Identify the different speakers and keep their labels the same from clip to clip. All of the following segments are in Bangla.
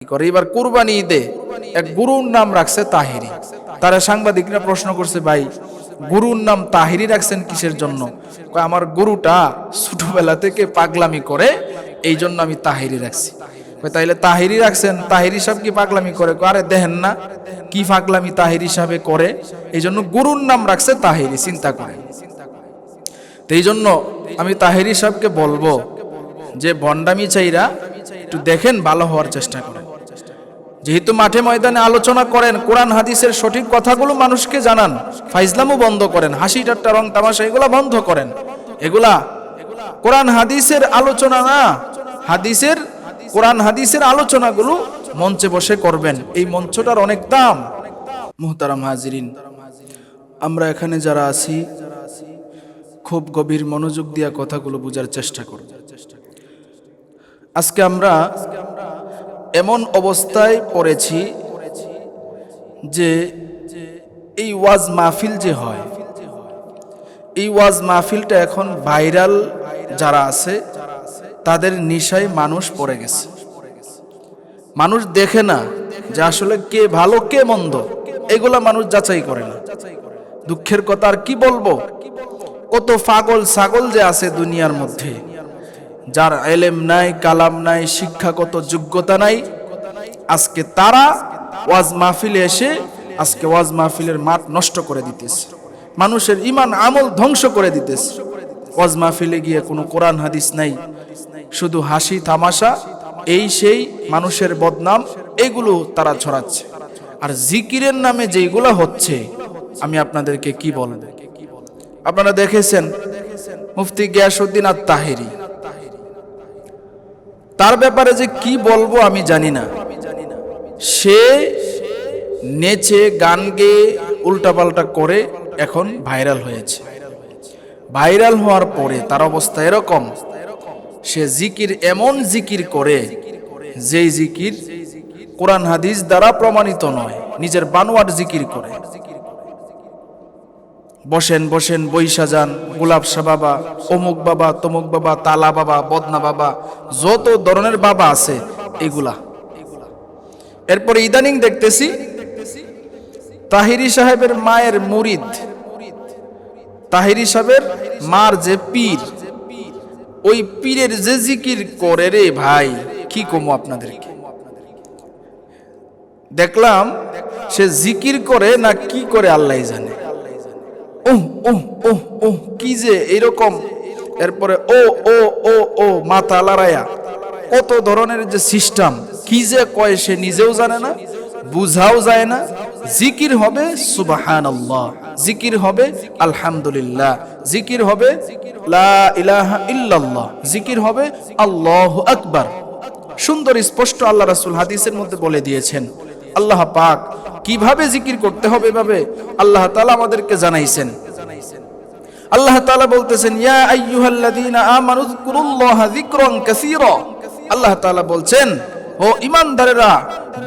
Speaker 1: করে। এবার কুরবানি ঈদে এক গুরুর নাম রাখছে তাহিরি। তারা সাংবাদিকরা প্রশ্ন করছে, ভাই গুরুর নাম তাহিরি রাখছেন কিসের জন্য? কয় আমার গুরুটা ছোটবেলা থেকে পাগলামি করে, এই জন্য আমি তাহিরি রাখছি। কয় তাইলে তাহিরি রাখছেন, তাহিরি সাহেব কি পাগলামি করে? কয় আরে দেখেন না কি পাগলামি তাহিরি সাহেবে করে, এই জন্য গুরুর নাম রাখছে তাহিরি। চিন্তা করে। তো এই জন্য আমি তাহিরি সাহেবকে বলবো যে ভণ্ডামি চাইরা একটু দেখেন, ভালো হওয়ার চেষ্টা করেন। যেহেতু মাঠে ময়দানে আলোচনা করেন, কোরআন হাদিসের সঠিক কথাগুলো মানুষকে জানান, ফাইজলামও বন্ধ করেন, হাসি ঠাট্টা রং তামাশা এগুলা বন্ধ করেন। এগুলা কোরআন হাদিসের আলোচনা না, কোরআন হাদিসের আলোচনাগুলো মঞ্চে বসে করবেন। এই মঞ্চটার অনেক দাম। মুহতারাম হাজিরিন, আমরা এখানে যারা আছি খুব গভীর মনোযোগ দিয়া কথাগুলো বোঝার চেষ্টা করব। আজকে আমরা এমন অবস্থায় পড়েছি যে এই ওয়াজ মাহফিল যে হয়, এই ওয়াজ মাহফিলটা এখন ভাইরাল যারা আছে তাদের নিশায় মানুষ পড়ে গেছে। মানুষ দেখে না যে আসলে কে ভালো কে মন্দ, এগুলা মানুষ যাচাই করে না। দুঃখের কথা আর কি বলবো, কত পাগল ছাগল যে আছে দুনিয়ার মধ্যে, যার এলেম নাই, কালাম নাই, শিক্ষাগত যোগ্যতা নাই, আজকে তারা ওয়াজ মাহফিলে এসে আজকে ওয়াজ মাহফিলের মাঠ নষ্ট করে দিতেছে, মানুষের ঈমান আমল ধ্বংস করে দিতেছে। ওয়াজ মাহফিলে গিয়ে কোনো কোরআন হাদিস নাই, শুধু হাসি তামাশা, এই সেই মানুষের বদনাম এগুলো তারা ছড়াচ্ছে। আর জিকিরের নামে যেগুলো হচ্ছে আমি আপনাদেরকে কি বলবো, আপনারা দেখেছেন মুফতি গিয়াসউদ্দিন আত-তাহিরি, তার ব্যাপারে যে কি বলবো আমি জানি না। সে নেচে গান গেয়ে উল্টাপাল্টা করে এখন ভাইরাল হয়েছে। ভাইরাল হওয়ার পরে তার অবস্থা এরকম, সে জিকির এমন জিকির করে যেই জিকির কোরআন হাদিস দ্বারা প্রমাণিত নয়, নিজের বানোয়াট জিকির করে। বসেন বসেন বৈশা যান, গোলাপ শাহ বাবা, অমুক বাবা, তমুক বাবা, তালা বাবা, বদনা বাবা, যত ধরনের বাবা আছে এগুলা। এরপরে ইদানিং দেখতেছি তাহিরি সাহেবের মায়ের মুরিদ, তাহিরি সাহেবের মার যে পীর, ওই পীরের যে জিকির করে রে ভাই, কি কমো আপনাদেরকে। দেখলাম সে জিকির করে না কি করে আল্লাহ জানে। ওহ ওহ ওহ ওহ কি যে এরকম। এরপরে ও ও ও ও মাথা লড়াইয়া কত ধরনের যে সিস্টেম, কি যে কয় সে নিজেও জানে না, বুঝাও যায় না। জিকির হবে সুবহানাল্লাহ, জিকির হবে আলহামদুলিল্লাহ, জিকির হবে লা ইলাহা ইল্লাল্লাহ, জিকির হবে আল্লাহু আকবার। সুন্দর স্পষ্ট আল্লাহ রাসূল হাদিসের মধ্যে বলে দিয়েছেন। আল্লাহ পাক কিভাবে জিকির করতে হবে এভাবে আল্লাহ তাআলা আমাদেরকে জানাইছেন। আল্লাহ তাআলা বলতেছেন, ইয়া আইয়ুহাল্লাযীনা আমানু যকুরুল্লাহা যিকরান কাসীরা। আল্লাহ তাআলা বলছেন, ও ঈমানদারেরা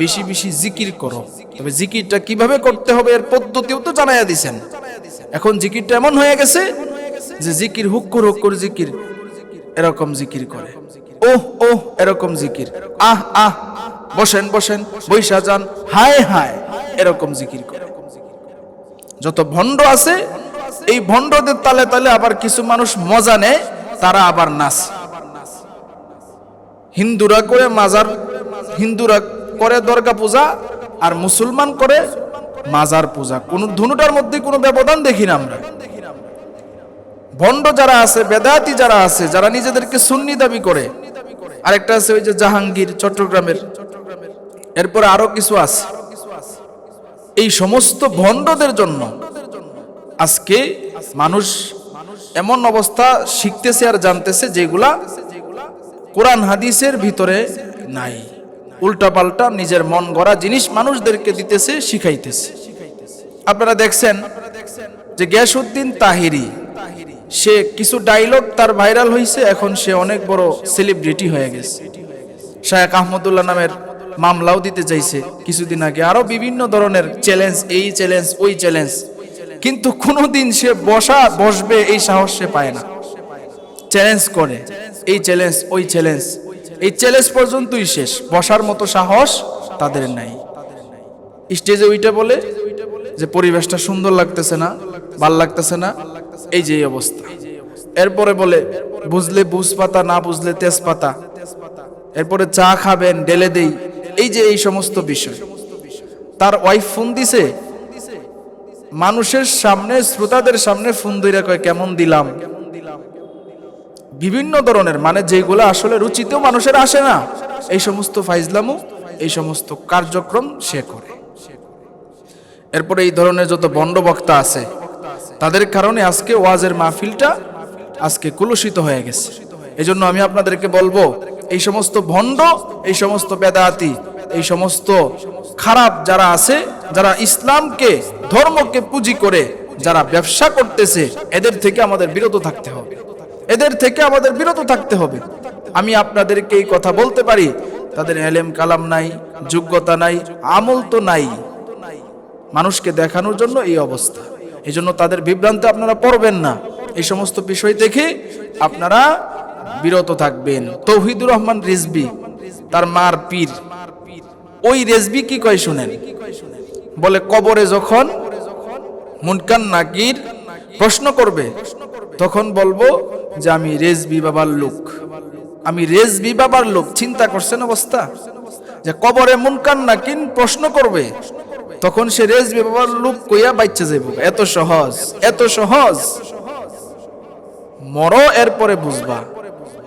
Speaker 1: বেশি বেশি জিকির করো। তবে জিকিরটা কিভাবে করতে হবে এর পদ্ধতিও তো জানাইয়া দিয়েছেন। এখন জিকিরটা এমন হয়ে গেছে যে জিকির হুক্কুর হুক্কুর জিকির, এরকম জিকির করে, ওহ ওহ এরকম জিকির, আহ আহ বসেন বসেন বৈশা যান, হায় হায় এরকম জিকির করে। যত ভণ্ড আছে এই ভণ্ডদের তালে তালে আবার কিছু মানুষ মজা নেয়, তারা আবার নাচে। হিন্দুরা করে মাজার, হিন্দুরা করে দরগা পূজা আর মুসলমান করে মাজার পূজা, কোন দুটার মধ্যে কোনো ব্যবধান দেখি না আমরা। ভণ্ড যারা আছে, বেদাতি যারা আছে, যারা নিজেদেরকে সুন্নি দাবি করে, আরেকটা আছে ওই যে জাহাঙ্গীর চট্টগ্রামের, এরপরে আরো কিছু আছে। এই সমস্ত ভণ্ডদের জন্য আজকে মানুষ এমন অবস্থা শিখতেছে আর জানতেছে যেগুলা কোরআন হাদিসের ভিতরে নাই। উল্টাপাল্টা নিজের মন গড়া জিনিস মানুষদেরকে দিতেছে, শিখাইতেছে। আপনারা দেখছেন যে গিয়াসউদ্দিন তাহিরি, সে কিছু ডায়লগ তার ভাইরাল হয়েছে, এখন সে অনেক বড় সেলিব্রিটি হয়ে গেছে। শায়েখ আহমদুল্লাহ নামের মামলাও দিতে চাইছে কিছুদিন আগে, আরো বিভিন্ন ধরনের চ্যালেঞ্জ, এই চ্যালেঞ্জ ওই চ্যালেঞ্জ, কিন্তু কোনোদিন সে বসবে এই সাহস সে পায় না। চ্যালেঞ্জ করে, এই চ্যালেঞ্জ ওই চ্যালেঞ্জ, এই চ্যালেঞ্জ পর্যন্তই শেষ, বসার মতো সাহস তাদের নাই। স্টেজে ওইটা বলে যে পরিবেশটা সুন্দর লাগতেছে না, ভাল লাগতেছে না, এই যে এই অবস্থা। এরপরে বলে বুঝলে বুঝ পাতা, না বুঝলে তেজপাতা। এরপরে চা খাবেন ঢেলে দেই, এই যে এই সমস্ত বিষয়। তার ওয়াইফ ফোন দিছে, মানুষের সামনে, শ্রোতাদের সামনে ফোন ধইরা কয় কেমন দিলাম। বিভিন্ন ধরনের, মানে যেগুলো আসলে রুচিতেও মানুষের আসে না, এই সমস্ত ফাইজলামু, এই সমস্ত কার্যক্রম সে করে। এরপরে এই ধরনের যত ভণ্ড বক্তা আছে, তাদের কারণে আজকে ওয়াজের মাহফিলটা আজকে কলুষিত হয়ে গেছে। এজন্য আমি আপনাদেরকে বলবো, এই সমস্ত ভণ্ড, এই সমস্ত বেদাতি, এই সমস্ত খারাপ যারা আছে, যারা ইসলামকে, ধর্মকে পুঁজি করে যারা ব্যবসা করতেছে, এদের থেকে আমাদের বিরত থাকতে হবে, এদের থেকে আমাদের বিরত থাকতে হবে। আমি আপনাদেরকে এই কথা বলতে পারি, তাদের এলেম কালাম নাই, যোগ্যতা নাই, আমল তো নাই, মানুষকে দেখানোর জন্য এই অবস্থা। এই জন্য তাদের বিভ্রান্তে আপনারা পড়বেন না, এই সমস্ত বিষয় দেখে আপনারা বিরত থাকবেন। তৌহিদুর রহমান রিজভী, তার মার পীর, ওই রেজভী কি কয় শুনেন, বলে কবরে যখন মুনকার নাকির প্রশ্ন করবে, তখন বলবো যে আমি রেজভী বাবার লোক, আমি রেজভী বাবার লোক। চিন্তা করছেন অবস্থা, যে কবরে মুনকার নাকির প্রশ্ন করবে, তখন সে রেজভী বাবার লোক কইয়া বাইচা যাইব। এত সহজ, এত সহজ। মরো, এরপরে বুঝবা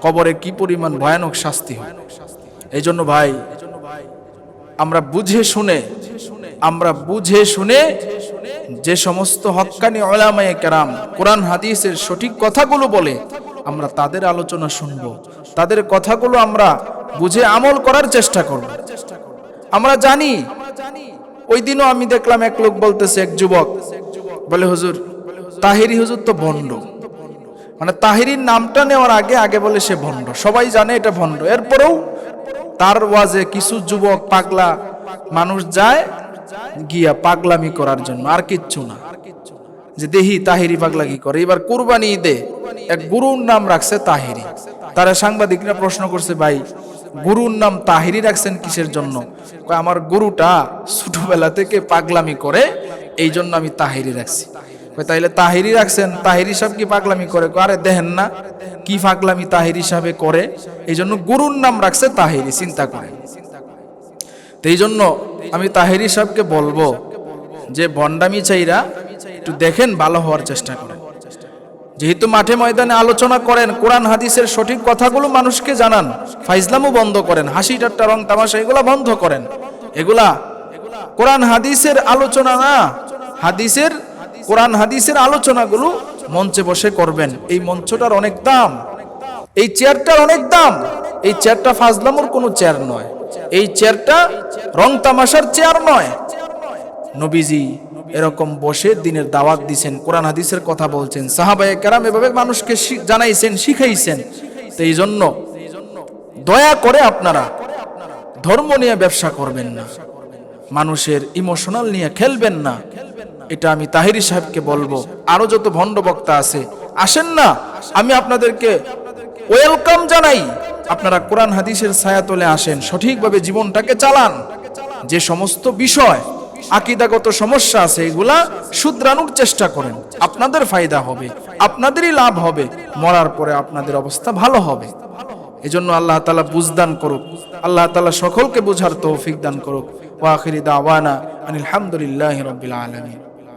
Speaker 1: কবরে কি পরিমাণ ভয়ানক শাস্তি হয়। এই জন্য ভাই, আমরা বুঝে শুনে, আমরা বুঝে শুনে যে সমস্ত হক্কানি উলামায়ে কেরাম কোরআন হাদিসের সঠিক কথাগুলো বলে, আমরা তাদের আলোচনা শুনবো, তাদের কথাগুলো আমরা বুঝে আমল করার চেষ্টা করব। আমরা জানি, ওই দিনও আমি দেখলাম এক লোক বলতেছে, এক যুবক বলে হুজুর তাহিরি হুজুর তো ভণ্ড, মানে তাহিরির নামটা নেওয়ার আগে আগে বলে সে ভণ্ড, সবাই জানে এটা ভণ্ড। এরপরেও তার ওয়াজে কিছু যুবক পাগলা মানুষ যায় গিয়া পাগলামি করার জন্য, আর কিচ্ছু না, যে দেহি তাহিরি পাগলা কি করে। এবার কুরবানি ঈদে এক গুরুর নাম রাখছে তাহিরি। তারা সাংবাদিকরা প্রশ্ন করছে, ভাই গুরুর নাম তাহিরি রাখছেন কিসের জন্য? আমার গুরুটা ছোটবেলা থেকে পাগলামি করে, এই জন্য আমি তাহিরি রাখছি। তাইলে তাহিরি রাখছেন, তাহিরি সাহেব কি পাগলামি করে? আরে দেখেন না কি পাগলামি তাহিরি সাহেবে করে, এই জন্য গুরুর নাম রাখছে তাহিরি। চিন্তা করে। তো এই জন্য আমি তাহিরি সাহেবকে বলবো যে ভণ্ডামি চাইরা একটু দেখেন, ভালো হওয়ার চেষ্টা করেন। যেহেতু মাঠে ময়দানে আলোচনা করেন, কোরআন হাদিসের সঠিক কথাগুলো মানুষকে জানান, ফাইজলামও বন্ধ করেন, হাসি ঠাট্টা রং তামাশা এগুলা বন্ধ করেন। এগুলা কোরআন হাদিসের আলোচনা না, হাদিসের কোরআন হাদিসের আলোচনাগুলো মঞ্চে বসে করবেন। এই মঞ্চটার অনেক দাম, এই চেয়ারটার অনেক দাম। এই চেয়ারটা ফাজলামোর কোনো চেয়ার নয়, এই চেয়ারটা রং তামাশার চেয়ার নয়। নবীজি এরকম বসে দিনের দাওয়াত দিছেন, কোরআন হাদিসের কথা বলছেন, সাহাবায়ে কেরাম এভাবে মানুষকে জানাইছেন, শিখাইছেন। তো এই জন্য দয়া করে আপনারা ধর্ম নিয়ে ব্যবসা করবেন না, মানুষের ইমোশনাল নিয়ে খেলবেন না। এটা আমি তাহিরি সাহেবকে বলবো। আরো যত ভণ্ড বক্তা আছে আসেন না, আমি আপনাদেরকে ওয়েলকাম জানাই। আপনারা কোরআন হাদিসের ছায়াতলে আসেন, সঠিকভাবে জীবনটাকে চালান। যে সমস্ত বিষয় আকীদাগত সমস্যা আছে এগুলা শুধরানোর চেষ্টা করেন, আপনাদের ফায়দা হবে, আপনাদেরই লাভ হবে, মরার পরে আপনাদের অবস্থা ভালো হবে। এজন্য আল্লাহ তাআলা বুঝদান করুক, আল্লাহ তাআলা সকলকে বুঝার তৌফিক দান করুক। ওয়া আখিরি দাওয়ানা আনিল হামদুলিল্লাহি রাব্বিল আলামিন।